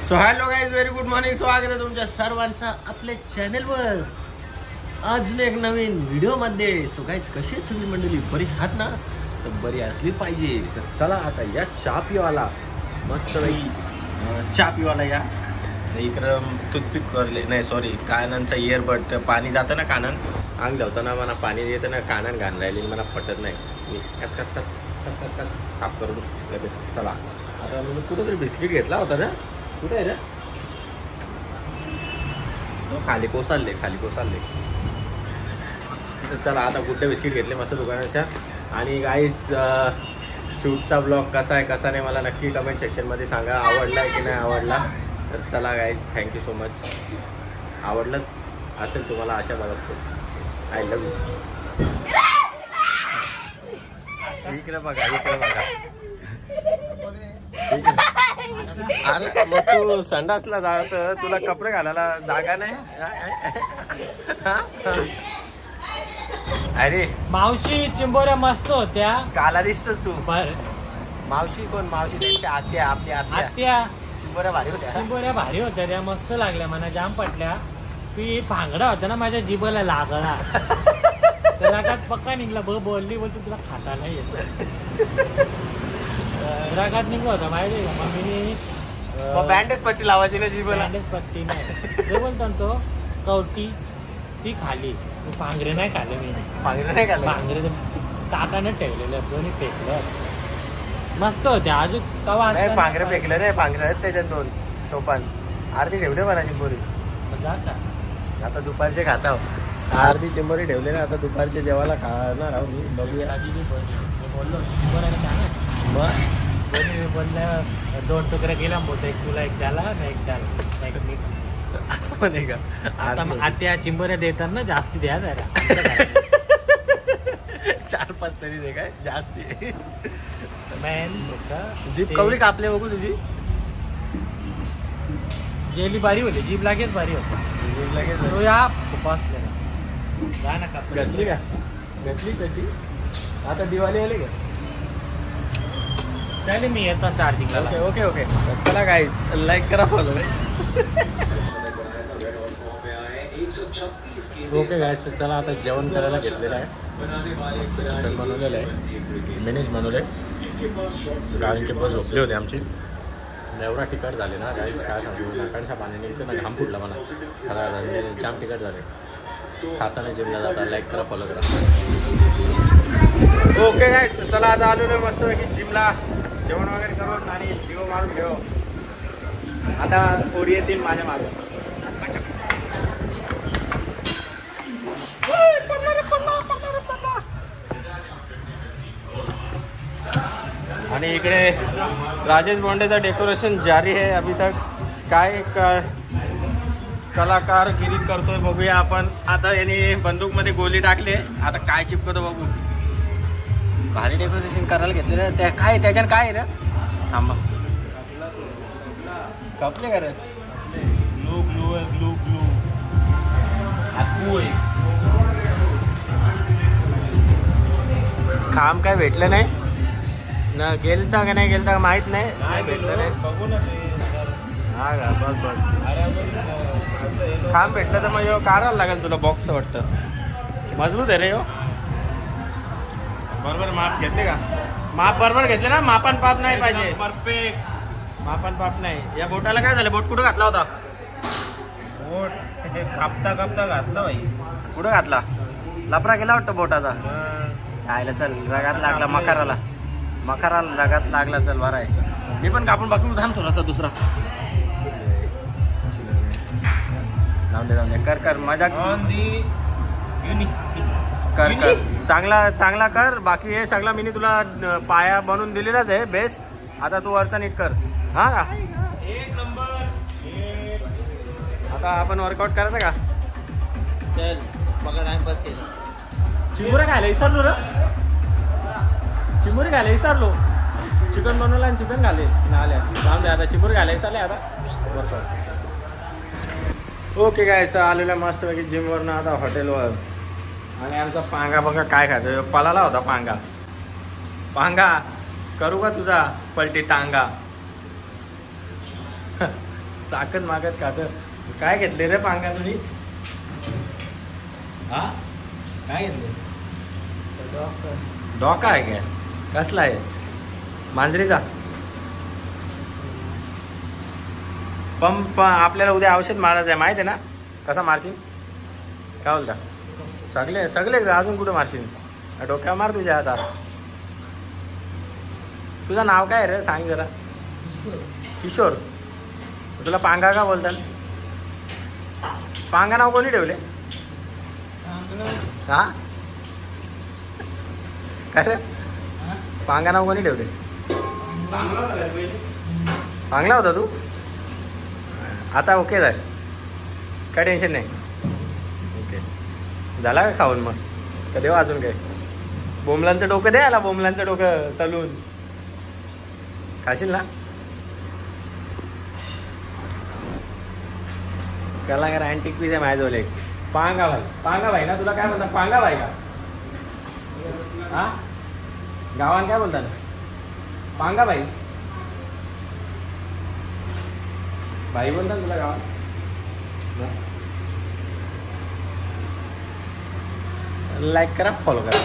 So hello guys, very good morning. स्वागत आहे तुमच्या सर्वांचा आपल्या चॅनलवर आज एक नवीन व्हिडिओमध्ये. सो गाईज, कशी आहेत सगळी मंडळी? बरी आहात ना? तर बरी असली पाहिजे. तर चला आता या चहा पिवाला, मस्त चहा पिवाला या. इकडं टूथपिक करले नाही, सॉरी, कानांचा इयरबड पाणी जातं ना कानान, अंग धावताना मला पाणी येतं ना, कानान घाण राहिली, मला पटत नाही. मी कच कच कच कच कच कच साफ करून लगेच. चला आता मी कुठंतरी बिस्किट घेतला होता ना, कुठे आहे रे? खाली कोसळले. तर चला आता कुठे बिस्किट घेतले मस्त दुकानाच्या. आणि गाईस, शूटचा ब्लॉग कसा आहे कसा नाही मला नक्की कमेंट सेक्शनमध्ये सांगा. आवडला आहे की नाही आवडला. तर चला गाईस, थँक्यू सो मच. आवडलंच असेल तुम्हाला अशा बघतो. I love you. इकडे बघा. अरे मग तू संडासला जात, तुला कपडे घालायला जागा नाही? अरे मावशी चिंबोऱ्या मस्त होत्या. काला दिसतोस तू. बर, मावशी कोण? मावशी त्यांच्या आत्या, आपल्या आत्या. चिंबोऱ्या भारी होत्या. चिंबोऱ्या भारी होत्या, त्या मस्त लागल्या, मला जाम पटल्या. ती भांगडा होता ना माझ्या जिभेला लागला. तर रागात पक्का निघला. बोलली तुला खाता नाही येत. रागात निघला होता माहिती का. मम्मीने बँडेज पट्टी लावायची ना जिभेला. बँडेज पट्टी नाही, जो बोलतो तो कवटी ती खाली. पांघरे नाही खाल्ले मी. पांघरे ताटाने ठेवलेले, दोन्ही फेकलं. मस्त होते. अजून कवा पांघरे फेकले नाही, पांघरे आहेत त्याच्यात दोन टोपान. आरती ठेवले मला चिंबोरी. आता दुपारचे खाता हो. आरती चिंबोरी ठेवले ना, आता दुपारचे जेवायला खाणार आहो मी. बघूया. बोललो बोलल्या 2 तुकडे गेला मोठा, एक तुला एक द्याला ना एक द्याला. असं म्हणे का? आता आत्या चिंबोऱ्या देतात ना, जास्ती द्या जरा. 4-5 तरी दे, काय जास्ती. जीभ कवरी कापले बघू तुझी. जेली बारी होती, जीभ लागेच बारी होता. जीभ लागेच तो या बसले जा ना. घातली का? घातली कधी? आता दिवाळी आली का? चालेल, मी येतो चार्जिंगला. ओके. चला गाईज, लाईक करा, फॉलो. ओके गाईज, तर चला आता जेवण करायला घेतलेलं आहे. चिकन बनवलेलं आहे, मेनेज बनवले. गाडीचे बस झोपले होते आमची. एवढा तिखट झाले ना गाईज, काय सांगू. नाकांच्या पाण्याने इथं ना घाम फुटला मला. खरा जाम तिखट झाले. खाताना जिमला जाता. लाईक करा, फॉलो करा. ओके गाईज, तर चला आता आलो ना मस्तपैकी जिमला. जेवण वगैरे करून आणि व्हिडिओ मारून घेऊ. आता पोरी येतील माझ्या मागे. आणि इकडे राजेश बोंडेचा डेकोरेशन जारी आहे अभी तक. काय कलाकारगिरी करतोय बघूया आपण. आता यांनी बंदूकमध्ये गोली टाकले, आता काय चिपकतो बघू. भारी डेकोरेशन करायला घेतले रे. त्या काय त्याच्यानं काय रे? थांबा, कपले का रे? ग्लू काम काय भेटलं नाही ना. गेलता का नाही गेलता माहित नाही. भेटलं नाही. हा का? बस काम भेटलं तर मग काढायला लागेल तुला. बॉक्स वाटतं मजबूत आहे रे. बरोबर माप घेतले का? माप बरोबर घेतले ना? मापन पाप नाही पाहिजे. परफेक्ट मापन पाप नाही. या बोटाला काय झालं? बोट कुठं घातला होता? बोट कापता घातला भाई. कुठं घातला? लपरा गेला वाटतं बोटाचा. चायला चल, रगात लागला. मकाराला रगात लागला. चल बरं आहे. मी पण कापून बाकी थांब थोडासा दुसरा. जाऊन दे. कर मजा कर. चांगला कर. बाकी हे सगळा मी तुला पाया बनवून दिलेलाच आहे बेस. आता तू वरचा नीट कर. हा का? 1 नंबर. आता आपण वर्कआउट करायचं का? चल बघा, टाइमपास केला. चिंबोऱ्या खायला विसरलो रे. चिंबोरी खायला विसरलो. चिकन बनवलं आणि चिकन खाले ना आल्या. जाऊन दे आता. चिंबोरी खायला विसरले आता. वर्कआउट. ओके गाईज, तर आलेलं मस्तपैकी जिमवरनं आता हॉटेलवर. आणि आमचा पांगा बघा काय खातो. पळाला होता पांगा. करू का तुझा पलटी टांगा? साखर मागत खात. काय घेतले रे पांगा तुम्ही? हा काय घेतले? डॉका आहे काय? कसला आहे? मांजरीचा. पंप आपल्याला उद्या औषध मारायचं आहे माहिती आहे ना? कसा मारशील? काय बोलता? सगळे सगळे अजून कुठं मारशील? डोक्यावर मार तुझ्या आता. तुझं नाव काय रे सांग जरा. किशोर. तुला पांगा का बोलतात? पांगा नाव कोणी ठेवले? हा काय रे? पांगा नाव कोणी ठेवले? पांगला होता तू? आता ओके जाय, काय टेन्शन नाही. ओके झाला का खाऊन मग? का देऊ अजून काय? बोमलांचं डोकं दे याला, बोमलांचं डोकं तलून खाशील ना? त्याला काय अँटिक पीस आहे माझ्याजवळ एक. पांगा भाई, पांगा भाई ना? तुला काय म्हणतात? पांगा भाई का? हा गावान काय बोलतात? पांगा भाई. भाई बोलतात तुला गावात? लाईक करा, फॉलो करा.